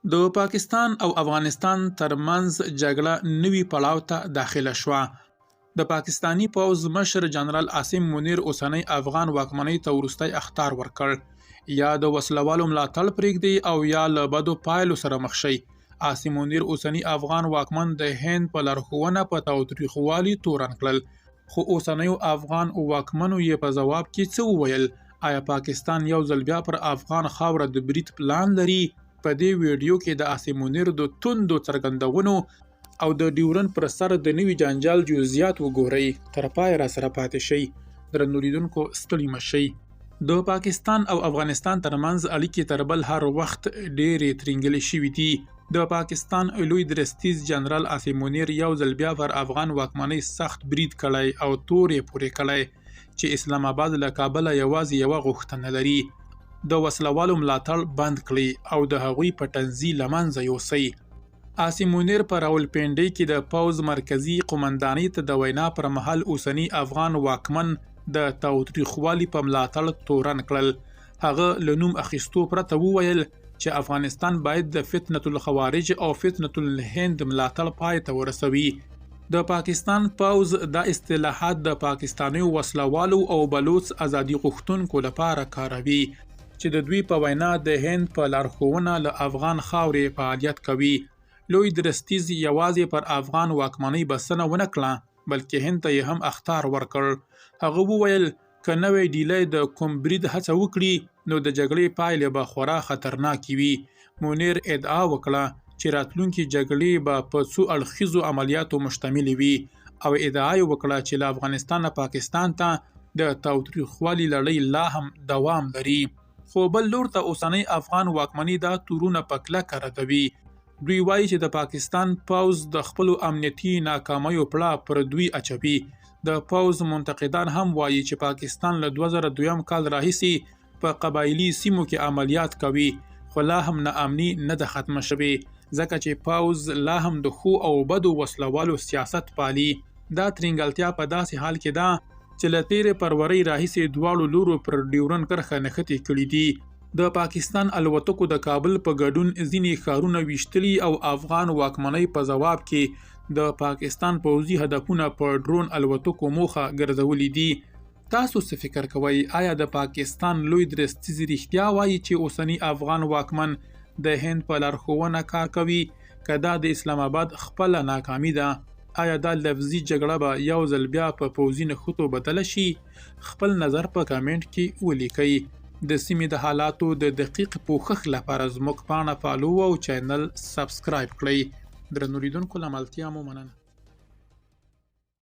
د پاکستان او افغانستان ترمنځ جګړه نوي پړاو ته داخله شوه. د پاکستانی پوځ مشر جنرال عاصم منیر اوسنۍ افغان واکمنۍ ته وروستی اخطار ورکړ: یا د وسلوالو ملاتړ پرېږدئ او یا له بدو پایلو سره مخ شئ. عاصم منیر اوسنی افغان واکمن د هند په لارښوونه په تاوتریخوالي تورن کړل، خو اوسنیو افغان واکمنو یې په ځواب کې څه وویل؟ آیا پاکستان یو ځل بیا پر افغان خاوره د برید پلان لري؟ په دې ویډیو کې د عاصم منیر د توندو څرګندونو او د ډیورنډ پر سر د نوي جنجال جزئیات وګورئ. تر پای را سره پاتې شئ. درنو لیدونکو، ستړي مه شئ. د پاکستان او افغانستان ترمنځ اړیکې تر بل هر وخت ډېرې ترینګلې شوي دي. د پاکستان لوی درستیز جنرال عاصم منیر یو ځل بیا پر افغان واکمنۍ سخت برید کړی او تور یې پورې کړی چې اسلام آباد له کابله یوازې یوه غوښتنه لري: د وسلوالو ملاتړ بند کړي او د هغوی په تنزیل له منځه یوسئ. عاصم منیر په راولپنډۍ کې د پوځ مرکزي قومندانۍ ته د وینا پر مهال اوسني افغان واکمن د تاوتریخوالي په ملاتړ تورن کړل. هغه له نوم اخیستو پرته وویل چې افغانستان باید د فتنة الخوارج او فتنة الهند ملاتړ پای ته ورسوي. د پاکستان پوځ دا اصطلاحات د پاکستانیو وسلوالو او بلوچ ازادي غوښتونکو لپاره کاروي چې د دوی په وینا د هند په لارښوونه له افغان خاورې فعالیت کوي. لوی درستیز یوازې پر افغان واکمنۍ بسنه ونه کړه، بلکې هند ته یې هم اخطار ورکړ. هغه وویل که نوی ډیلی د کوم برید هڅه وکړي نو د جګړې پایلې به خورا خطرناکې وي. منیر ادعا وکړه چې راتلونکې جګړې به په څو اړخیزو عملیاتو مشتملې وي او ادعا یې وکړه چې له افغانستان پاکستان ته د تاوتریخوالي لړۍ لا هم دوام لري. خو بل لور ته اوسنۍ افغان واکمنۍ دا تورونه په کلکه ردوي. دوی وایي چې د پاکستان پوځ د خپلو امنیتي ناکامیو پړه پر دوی اچوي. د پوځ منتقدان هم وایي چې پاکستان له 2002 کال راهیسې په قبایلي سیمو کې عملیات کوي، خو لا هم ناامني نه ده ختمه شوې، ځکه چې پوځ لا هم د ښو او بدو وسلوالو سیاست پالي. دا ترینګلتیا په داسې حال کې ده چې له تېرې فروری راهیسې دواړو لورو پر ډیورنډ کرښه نښتې کړي دي. د پاکستان الوتکو د کابل په ګډون ځینې ښارونه ویشتلي او افغان واکمنۍ په ځواب کې د پاکستان پوځي هدفونه په ډرون الوتکو موخه ګرځولي دي. تاسو څه فکر کوئ؟ آیا د پاکستان لوی درستیز رښتیا وایي چې اوسني افغان واکمن د هند په لارښوونه کار کوي؟ که دا د اسلام آباد خپله ناکامي ده، آیا دا لفظي جګړه به یو ځل بیا په پوځي نښتو بدله شي؟ خپل نظر په کامنټ کې ولیکئ. د سیمې د حالاتو د دقیق پوښښ لپاره زموږ پاڼه فالو او چینل سبسکرایب کړئ. درنو لیدونکو، له ملتیا مو مننه.